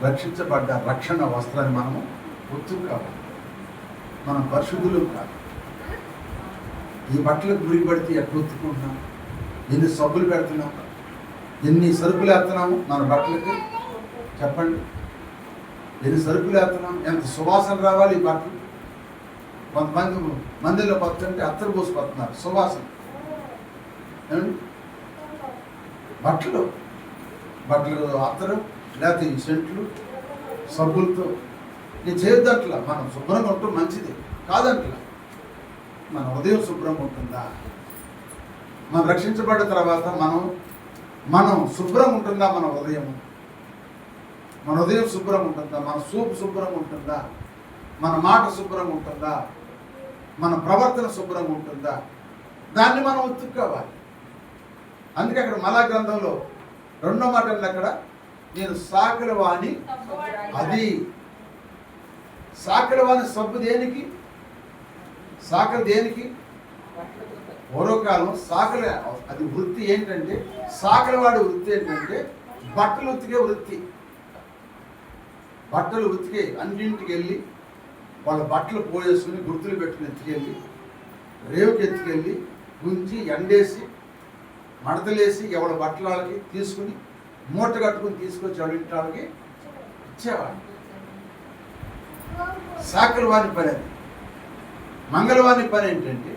రక్షించబడ్డ రక్షణ వస్త్రాన్ని మనము ఉతుక్కోవాలి. మనం పరిశుద్ధులు కాదు. ఈ బట్టలకు మురిగి పడితే ఎట్లా ఉతుక్కుంటున్నాం? ఎన్ని సబ్బులు పెడుతున్నాం? ఎన్ని సరుకులు వేస్తున్నాము మన బట్టలకి చెప్పండి. ఎన్ని సరుకులు వేస్తున్నాం, ఎంత సువాసన రావాలి ఈ బట్టలు. కొంతమంది మందిలో పడుతుంటే అత్తరు పోసుకొస్తున్నారు సువాసన. ఏమండి బట్టలు అత్తరు లేకపోతే ఈ సెంట్లు సబ్బులతో నేను చేయొద్దట్లా. మనం శుభ్రంగా ఉండటం మంచిది కాదంట్లా. మన హృదయం శుభ్రంగా ఉంటుందా? మనం రక్షించబడిన తర్వాత మనం శుభ్రంగా ఉంటుందా? మన హృదయం శుభ్రంగా ఉంటుందా? మన చూపు శుభ్రంగా ఉంటుందా? మన మాట శుభ్రంగా ఉంటుందా? మన ప్రవర్తన శుభ్రంగా ఉంటుందా? దాన్ని మనం ఉతుక్కోవాలి. అందుకే అక్కడ మలా గ్రంథంలో 2వ మాట అక్కడ నేను సాకిల వాణి, అది సాకిల వాణి సబ్బు దేనికి? సాకలు దేనికి? పూర్వకాలం సాకల అది వృత్తి ఏంటంటే, సాకలవాడి వృత్తి ఏంటంటే బట్టలు ఉతికే వృత్తి. బట్టలు ఉతికే అన్నింటికి వెళ్ళి వాళ్ళ బట్టలు పోయేసుకుని గుర్తులు పెట్టుకుని ఎత్తుకెళ్ళి రేవుకి ఎత్తుకెళ్ళి గుంచి ఎండేసి మడతలేసి ఎవరి బట్టల వాళ్ళకి తీసుకుని మూట కట్టుకుని తీసుకొచ్చి ఎవరింటి వాళ్ళకి ఇచ్చేవాడు. సాకలవాని పని అది. మంగళవాని పని ఏంటంటే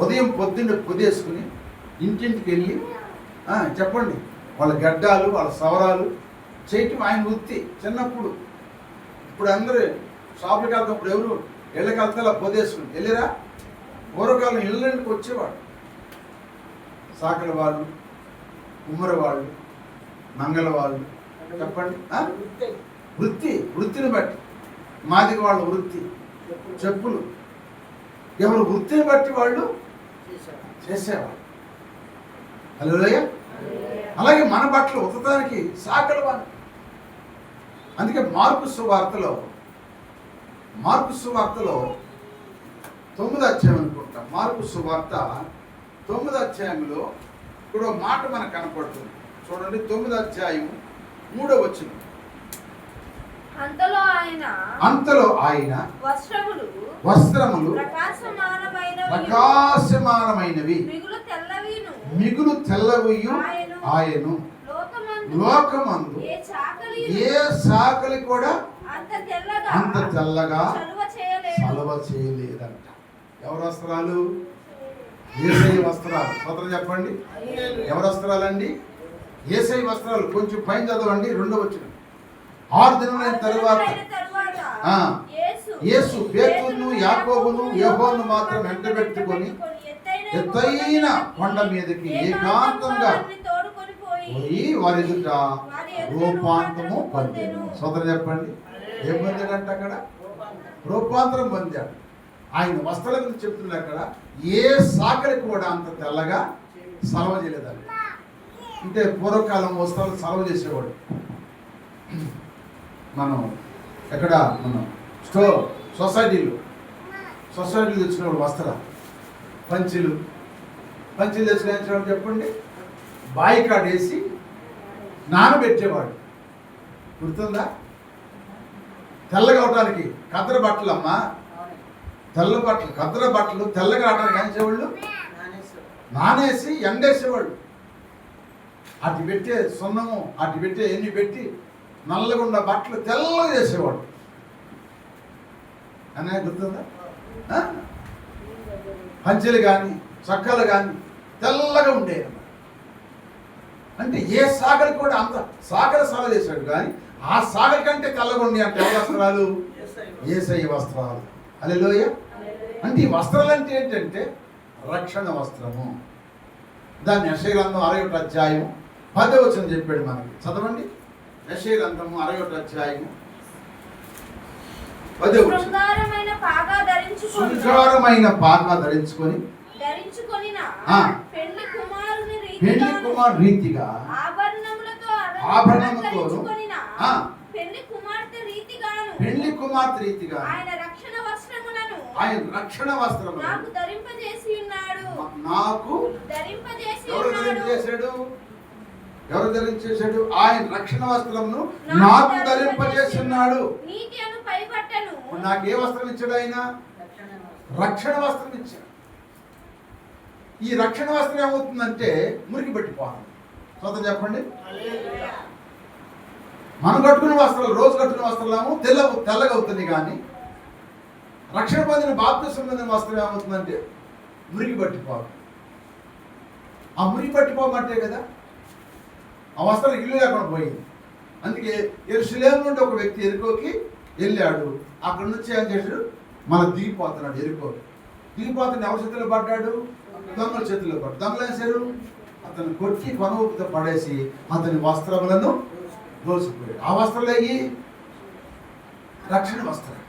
ఉదయం పొద్దున్న పొదేసుకుని ఇంటింటికి వెళ్ళి చెప్పండి వాళ్ళ గడ్డాలు వాళ్ళ సవరాలు చేయటం ఆయన వృత్తి. చిన్నప్పుడు ఇప్పుడు అందరూ షాపులకి వెళ్తాప్పుడు ఎవరు ఇళ్ళకి వెళ్తే అలా పొదేసుకుని వెళ్ళిరా. పూర్వకాలం ఇళ్ళకి వచ్చేవాడు. సాకల వాళ్ళు, కుమ్మరి వాళ్ళు, మంగళ వాళ్ళు చెప్పండి వృత్తిని బట్టి. మాదిగ వాళ్ళ వృత్తి చెప్పులు. ఎవరు వృత్తిని బట్టి వాళ్ళు చేసేవాళ్ళు. హల్లెలూయా. అలాగే మన బట్టలు ఉతకడానికి సాకల వాళ్ళు. అందుకే మార్కు సువార్తలో 9వ అధ్యాయం అనుకుంటా. మార్కు సువార్త 9వ అధ్యాయంలో ఇప్పుడు మాట మనకు కనపడుతుంది. చూడండి 9వ అధ్యాయం 3వ వచనం. అంతలో ఆయన వస్త్రములు ప్రకాశమానమైనవి మిగులు తెల్లవియు ఆయను లోకమందు ఏ సాకలి కూడా అంత తెల్లగా సలవ చేయలేదంట. ఎవరు వస్త్రాలు? యేసయ్య వస్త్రాలు. సోదరు చెప్పండి, ఎవరు వస్త్రాలండి? యేసయ్య వస్త్రాలు. కొంచెం పైన చదవండి 2వ వచనం. 6 దినములైన తరువాత యేసు పేతురును యాకోబును యోహాను మాత్రం వెంటబెట్టుకొని ఎత్తైన కొండ మీదకి ఏకాంతంగా పోయి వారి ఎదుట రూపాంతరము పొందాడు. సోదరు చెప్పండి, ఏం పొందాడంట అక్కడ? రూపాంతరం పొందాడు. ఆయన వస్త్రాల గురించి చెప్తున్నారు అక్కడ. ఏ సాకలికి కూడా అంత తెల్లగా సలవ చేయలేదండి. అంటే పూర్వకాలం వస్త్రాలు సలవ చేసేవాడు. మనం ఎక్కడ మనం సొసైటీలు తెచ్చుకునేవాడు వస్త్రాలు. పంచీలు తెచ్చుకునేవాడు చెప్పండి. బాయి కాడేసి నానబెట్టేవాడు. గుర్తుందా? తెల్లగా అవడానికి కద్దర బట్టలు అమ్మా, తెల్ల బట్టలు కద్దర బట్టలు తెల్లగా అవడానికి ఏం చేసేవాళ్ళు? నానేసి ఎండేసేవాళ్ళు. అటు పెట్టే సున్నము అటు పెట్టే ఎన్ని పెట్టి నల్లగుండ బట్టలు తెల్లగా చేసేవాడు. అనే గుర్తుందా? పంచెలు కానీ చక్కలు కానీ తెల్లగా ఉండేవి. అంటే ఏ సాగలు కూడా అంత సాగర సల చేశాడు. కానీ ఆ సాగల కంటే తెల్లగా ఉండే అంటే ఎవరి వస్త్రాలు? యేసయ్య వస్త్రాలు. హల్లెలూయా. అంటే ఈ వస్త్రాలు అంటే ఏంటంటే రక్షణ వస్త్రము. దాన్ని యెషయా గ్రంథం 61వ అధ్యాయం 10వ వచనం చెప్పాడు మనకి. చదవండి. యెషయా గ్రంథము 61వ అధ్యాయం 10వ వచనం. శృంగారమైన పాగా ధరించుకొని పెళ్లి కుమారు రీతిగా ఆభరణములతో పెళ్లి కుమార్తె రీతిగా ఆయన రక్షణ వస్త్రములను నాకు ఎవరు ధరించేశాడు? ఆయన రక్షణ వస్త్రమును నాకు ధరింపజేసి ఉన్నాడు. నాకు ఏ వస్త్రం ఇచ్చాడు? ఆయన రక్షణ వస్త్రం ఇచ్చాడు. ఈ రక్షణ వస్త్రం ఏమవుతుందంటే మురికి పట్టిపోవాలి. స్తోత్రం చెప్పండి. మనం కట్టుకునే వస్త్రాలు రోజు కట్టుకునే వస్త్రాలు తెల్లగా అవుతుంది, కానీ రక్షణ పొందిన బాప్తిస్మం పొందిన వస్త్రం ఏమవుతుందంటే మురికి పట్టిపోవాలి. ఆ మురికి పట్టిపోమంటే కదా ఆ వస్త్రం ఇల్లు లేకుండా పోయింది. అందుకే యెరూషలేము నుండి ఒక వ్యక్తి ఎరుకోకి వెళ్ళాడు. అక్కడ నుంచి ఏం చేశాడు, మన దిగిపోతున్నాడు. ఎరుకోకి దిగిపోతున్న ఎవరి చేతిలో పడ్డాడు, దొంగల చేతిలో పడ్డాడు. దొంగలు వేశారు, అతను కొట్టి కొనవుతో పడేసి అతని వస్త్రములను దోసిపోయాడు. ఆ వస్త్రాలయ్యి రక్షణ వస్త్రం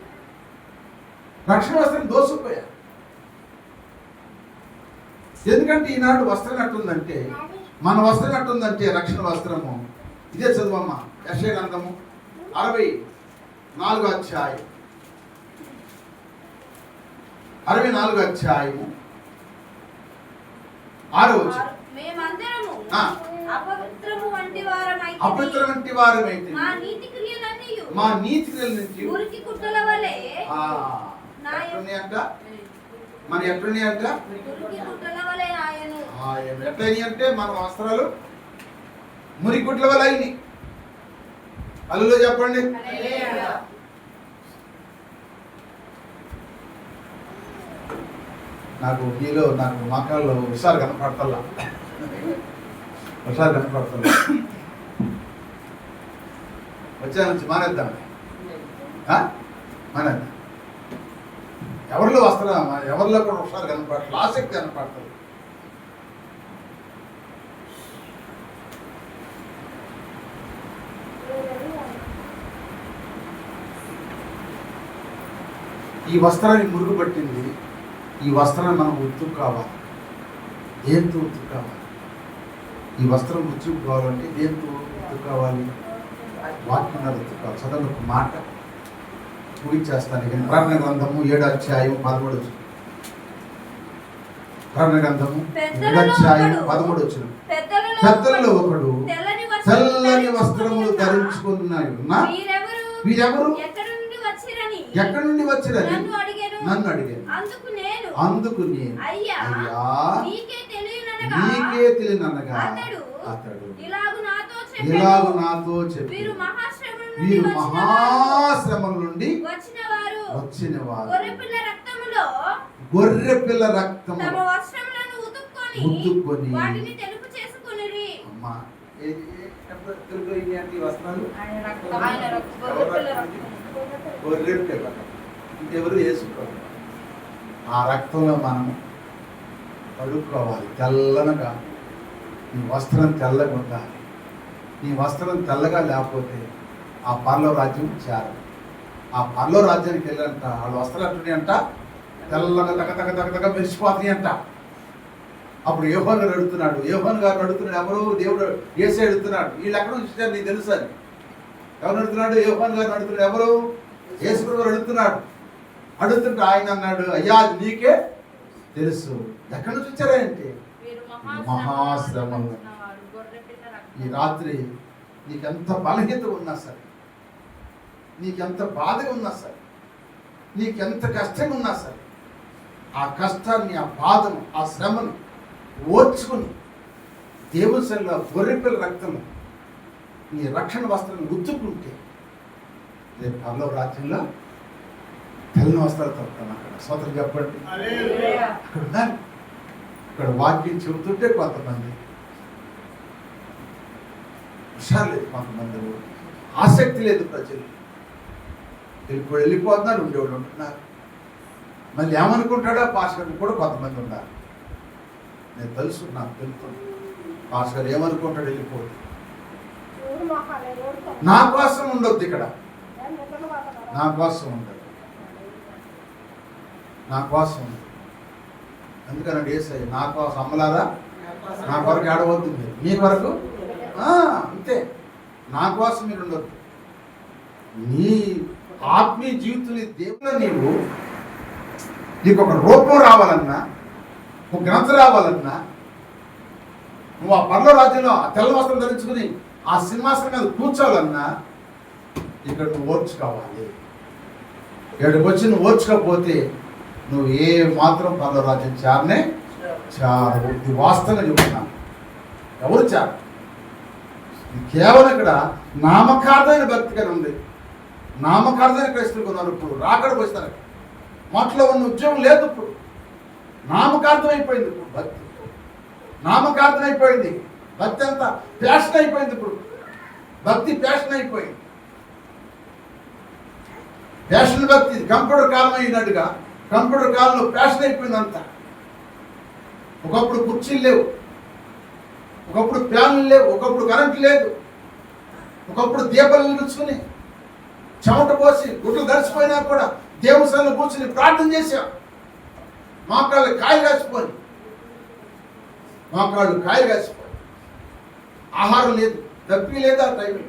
దోసిపోయాడు. ఎందుకంటే ఈనాడు వస్త్రం ఎట్టుందంటే, మన వస్త్రం ఎట్టుందంటే రక్షణ వస్త్రము ఇదే. చదువమ్మ యెషయా గ్రంథము 64వ అధ్యాయం 6వ వచనం. మేమందరము ఆ. అపవిత్రము వంటి వారమైతిమి. అపవిత్రం వంటి వారమైతే మా నీతి క్రియలన్నీయు మా నీతి క్రియల నుంచి మురికి కుట్టల వలె ఎట్లున్నాయంట, మన ఎట్లున్నాయంట, మురికి కుట్టల వలె ఆయను. ఎట్లని అంటే మన వస్త్రాలు మురికుట్ల వల్ల అయినాయి. అల్లులో చెప్పండి. హల్లెలూయా. నాకు మకాల్లో హుషారు కనపడతల్లా, వచ్చే నుంచి మానేద్దాం. మానేద్దాం. ఎవరిలో వస్త్రం, ఎవరిలో కూడా హుషారు కనపడతారు, ఆసక్తి కనపడతారు. ఈ వస్త్రాన్ని మురుగు పట్టింది. ఈ వస్త్రాన్ని మనం ఉతుకు కావాలి. దేంతో ఉతుకు కావాలి? ఈ వస్త్రం ఉతుకు కావాలంటే దేంతో ఉతుకు కావాలి? వాక్యం ఉతుకు కావాలి. చదవండి ఒక మాట ముగించేస్తాను. ఇక ప్రకటన గ్రంథము 7వ అధ్యాయం 13వ వచనం. ప్రకటన గ్రంథము 7వ అధ్యాయం 13వ వచనం. పెద్దలలో ఒకడు తెల్లని వస్త్రములు ధరించుకున్నాయి. వీరెవరు? ఎక్కడి నుండి వచ్చిరని నన్ను అడిగాను. అందుకు నేను అయ్యా నీకే తెలియననగా అతడు ఇలాగు నాతో చెప్పి వీరు మహాశ్రమం నుండి వచ్చిన వారు గొర్రె పిల్ల రక్తము ఉతుక్కొని అమ్మా ఇంకెవరు వేసుకోవాలి. ఆ రక్తంలో మనం కడుక్కోవాలి. తెల్లనగా నీ వస్త్రం తెల్లగా ఉండాలి. నీ వస్త్రం తెల్లగా లేకపోతే ఆ పరలో రాజ్యం చేరదు. ఆ పరలో రాజ్యానికి వెళ్ళంట వాళ్ళ వస్త్రాలు అంటున్నాయంట తెల్లగా తగ మెరిసిపోతున్నాయి అంట. అప్పుడు యోహాను గారు అడుగుతున్నాడు. ఎవరు? దేవుడు యేసే అడుగుతున్నాడు. వీళ్ళు ఎక్కడ నుంచి నీకు తెలుసు అని. ఎవరు అడుగుతున్నాడు? యోహాను గారు అడుగుతున్నాడు. ఎవరు? యేసు గారు అడుగుతుంటే ఆయన అన్నాడు, అయ్యా నీకే తెలుసు. ఎక్కడి నుంచి వచ్చారంటే మహాశ్రమం. ఈ రాత్రి నీకెంత బలహీనత ఉన్నా సరే, నీకెంత బాధగా ఉన్నా సరే, నీకెంత కష్టంగా ఉన్నా సరే, ఆ కష్టాన్ని, ఆ బాధను, ఆ శ్రమను ఓర్చుకుని దేవుని సన్నిధిలో గొర్రెపిల్ల రక్తము నీ రక్షణ వస్త్రాన్ని ఉత్తుకుంటే రేపు పరలోక రాజ్యంలో తెల్లని వస్త్రాలు తప్పుతాను. అక్కడ స్తోత్రం చెప్పండి. అక్కడ ఉన్నారు. ఇక్కడ వాక్యం చెబుతుంటే కొంతమంది హుషారు లేదు, కొంతమంది ఆసక్తి లేదు. ప్రజలు వెళ్ళిపోతున్నారు, ఉండేవాళ్ళు ఉంటున్నారు. మళ్ళీ ఏమనుకుంటాడో పాస్టర్ కూడా కొంతమంది ఉన్నారు. నేను నాకు తెలుస్తుంది పాస్టర్ ఏమనుకుంటాడు వెళ్ళిపోదు. నా కోసం ఉండొద్దు ఇక్కడ, నా కోసం ఉండదు, నా కోసం ఉండదు. అందుకని ఏసై నా కోసం అమ్మలారా నా కొరకు ఏడవద్దు, మీ కొరకు అంతే. నా కోసం మీరు ఉండొద్దు. నీ ఆత్మీయ జీవితంలో దేవుడు నీకు ఒక రూపం రావాలన్నా, ఒక ఘనత రావాలన్నా, నువ్వు ఆ పరలో రాజ్యంలో ఆ తెల్ల వస్త్రం ధరించుకుని ఆ సింహాసనం మీద కూర్చోవాలన్నా ఇక్కడ నువ్వు ఓర్చుకోవాలి. ఇక్కడికి వచ్చి నువ్వు ఓర్చుకోకపోతే నువ్వు ఏ మాత్రం పరలో రాజ్యం చారనే చారు. ఇది వాస్తవంగా చెబుతున్నాను. ఎవరు చారు? కేవలం ఇక్కడ నామకార్థమైన భక్తిగా ఉంది. నామకార్థమైన క్రైస్తవులు ఉన్నారు. ఇప్పుడు రాకడకు వస్తారు. మొట్టలో ఉన్న ఉద్యోగం లేదు. ఇప్పుడు నామకార్థం అయిపోయింది. ఇప్పుడు భక్తి నామకార్థం అయిపోయింది. భక్తి అంతా ప్యాషన్ అయిపోయింది. ఇప్పుడు భక్తి ప్యాషన్ అయిపోయింది. ప్యాషన్ భక్తి కంప్యూటర్ కాలం అయినట్టుగా కంప్యూటర్ కాలంలో ప్యాషన్ అయిపోయింది అంతా. ఒకప్పుడు కుర్చీలు లేవు, ఒకప్పుడు ఫ్యాన్లు లేవు, ఒకప్పుడు కరెంటు లేదు, ఒకప్పుడు దీపాలు వెలిగించుకుని చెమట పోసి గుడ్లు దర్చిపోయినా కూడా దేవుని సన్నిధిలో కూర్చుని ప్రార్థన చేశాం. మోకాళ్ళు కాయలు కాసిపోయి ఆహారం లేదు, తప్పి లేదు ఆ టైంలో.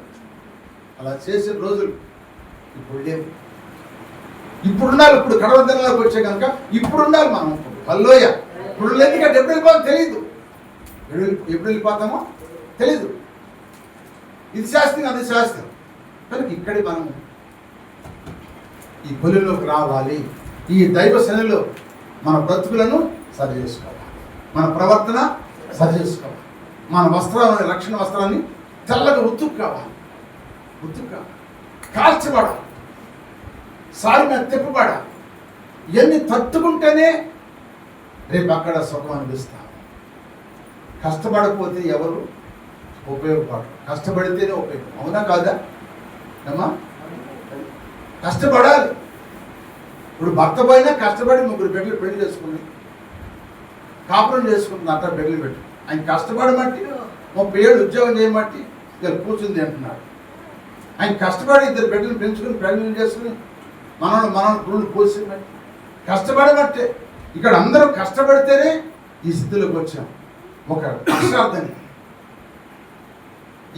అలా చేసిన రోజులు ఇప్పుడు లేవు. ఇప్పుడు ఉండాలి. ఇప్పుడు కడవ దినాలకు వచ్చే కనుక ఇప్పుడు ఉండాలి. మనం హల్లోయ ఇప్పుడు ఎందుకంటే ఎప్పుడు వెళ్ళిపోతామో తెలియదు. ఎప్పుడు వెళ్ళిపోతామో తెలీదు. ఇది శాస్త్రం, అది శాస్త్రం. కనుక ఇక్కడి మనం ఈ కొలిలోకి రావాలి. ఈ దైవ శనిలో మన బ్రతుకులను సరి చేసుకోవాలి, మన ప్రవర్తన సరి చేసుకోవాలి, మన వస్త్రాన్ని రక్షణ వస్త్రాన్ని తెల్లగా ఉతుక్కోవాలి, కాల్చబడాలి, సారి మీద తిప్పబడాలి. ఇవన్నీ తట్టుకుంటేనే రేపు అక్కడ సుఖం అనిపిస్తాం. కష్టపడకపోతే ఎవరు ఉపయోగపడరు, కష్టపడితేనే ఉపయోగం. అవునా కాదా అమ్మా? కష్టపడాలి. ఇప్పుడు భర్త పోయినా కష్టపడి 3 బిడ్డలు పెళ్లి చేసుకుని కాపురం చేసుకుంటుంది. అట్లా బిడ్డలు పెట్టి ఆయన కష్టపడమట్టి 30 ఏళ్ళు ఉద్యోగం చేయమట్టి ఇలా కూర్చుంది అంటున్నాడు. ఆయన కష్టపడి 2 బిడ్డలు పెంచుకుని పెళ్లి చేసుకుని మనం పురుళ్ళు పోసి కష్టపడబట్టే. ఇక్కడ అందరూ కష్టపడితేనే ఈ స్థితిలోకి వచ్చాం. ఒక అక్షరార్థంగా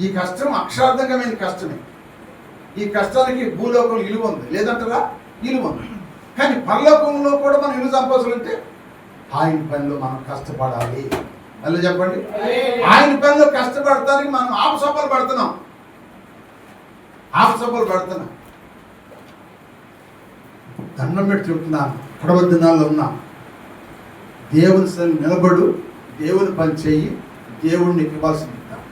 ఈ కష్టం అక్షరార్థంగమైన కష్టమే. ఈ కష్టానికి భూలోకంలో ఇలువ ఉంది, లేదంటారా? ఇలువ ఉంది. కానీ పరలోకంలో కూడా మనం ఇల్లు సంపాదించాలంటే ఆయన పనిలో మనం కష్టపడాలి. మళ్ళీ చెప్పండి, ఆయన పనిలో కష్టపడటానికి మనం ఆపసోపాలు పడుతున్నాం. దండం పెట్టి చెప్తున్నాను, కడవ దినాల్లో ఉన్నాం. దేవుని సన్నిధిలో నిలబడు, దేవుని పని చెయ్యి, దేవుడిని ఇవ్వాల్సింది ఇద్దాం.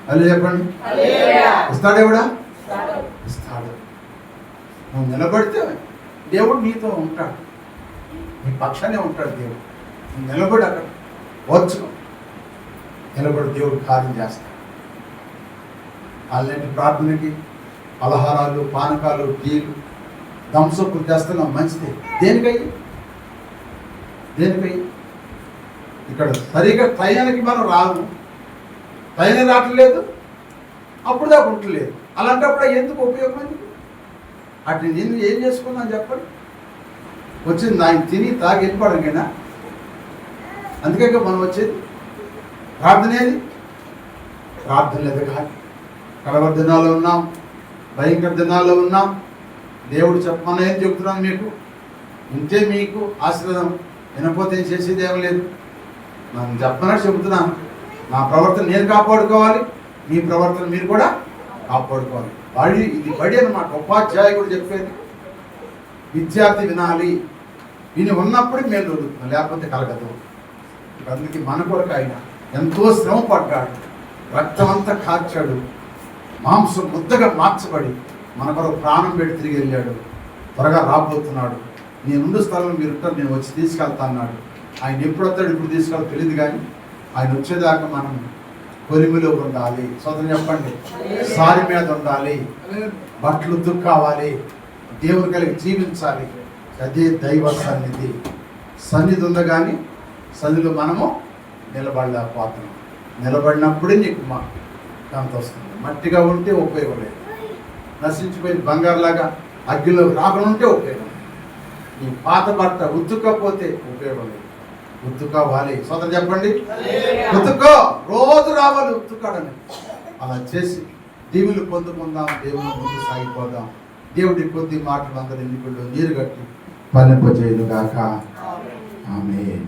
అలా చెప్పండి, ఇస్తాడేవుడా? ఇస్తాడు. నువ్వు నిలబడితే దేవుడు నీతో ఉంటాడు, నీ పక్షానే ఉంటాడు దేవుడు. నువ్వు నిలబడి అక్కడ వచ్చుకో, నిలబడి దేవుడు కార్యం చేస్తాడు. అలాంటి ప్రార్థనకి పలహారాలు, పానకాలు, టీలు, దంసప్పులు చేస్తున్నాం, మంచిది. దేనికయ్యి ఇక్కడ సరిగా టైంకి మనం రాము, టైం రావట్లేదు, అప్పుడు దాకా ఉండలేదు. అలాంటప్పుడు ఎందుకు ఉపయోగం? అటు నేను ఏం చేసుకున్నాను చెప్పండి? వచ్చింది ఆయన తిని తాగి వెళ్ళిపోవడానికైనా? అందుకే మనం వచ్చేది. ప్రార్థన లేదు. కానీ కడవ దినాల్లో ఉన్నాం, భయంకర దినాల్లో ఉన్నాం. దేవుడు చెప్పమని ఏం చెప్తున్నాను మీకు, ఉంటే మీకు ఆశీర్వాదం, వినకపోతే ఏం చేసేది ఏం లేదు. మనం చెప్పనట్టు చెబుతున్నాను. నా ప్రవర్తన నేను కాపాడుకోవాలి, మీ ప్రవర్తన మీరు కూడా కాపాడుకోవాలి. ఇది బడి అన్నమాట. ఉపాధ్యాయుడు చెప్పేది విద్యార్థి వినాలి, విని ఉన్నప్పుడు మేము దొరుకుతున్నాం, లేకపోతే కలగదు. అందుకే మన కొరకు ఆయన ఎంతో శ్రమ పడ్డాడు, రక్తం అంతా కాచాడు, మాంసం ముద్దగా మార్చబడి మన కొరకు ప్రాణం పెట్టి తిరిగి వెళ్ళాడు. త్వరగా రాబోతున్నాడు. నేనుండు స్థలంలో మీరు ఉంటారు, నేను వచ్చి తీసుకెళ్తా అన్నాడు. ఆయన ఎప్పుడు వస్తాడు, ఇప్పుడు తీసుకెళ్ళి తెలియదు. కానీ ఆయన వచ్చేదాకా మనం కొలిమిలో ఉండాలి. సోదరు చెప్పండి, సారి మీద ఉండాలి, బట్టలు దుక్కావాలి, దేవుని కలిగి జీవించాలి. అదే దైవ సన్నిధి ఉంది. కానీ సన్నిధిలో మనము నిలబడలేకపోతున్నాం. నిలబడినప్పుడే నీకు కాంతి వస్తుంది. మట్టిగా ఉంటే ఉపయోగం లేదు. నశించిపోయిన బంగారులాగా అగ్గిలో రాకుండా ఉపయోగం లేదు. నీ పాత బట్ట ఉతుక్కపోతే ఉపయోగం లేదు. ఉతుక్కోవాలి. సోదరు చెప్పండి, ఉతుక్కో, రోజు రావాలి ఉతుక్కోవడానికి. అలా చేసి దీవులు పొందుకుందాం, దేవుని ముందు సాగిపోదాం. దేవుడి కొద్ది మాటలు అందరూ ఎన్నికల్లో నీరు కట్టి పలింపజేయును గాక. ఆమేన్.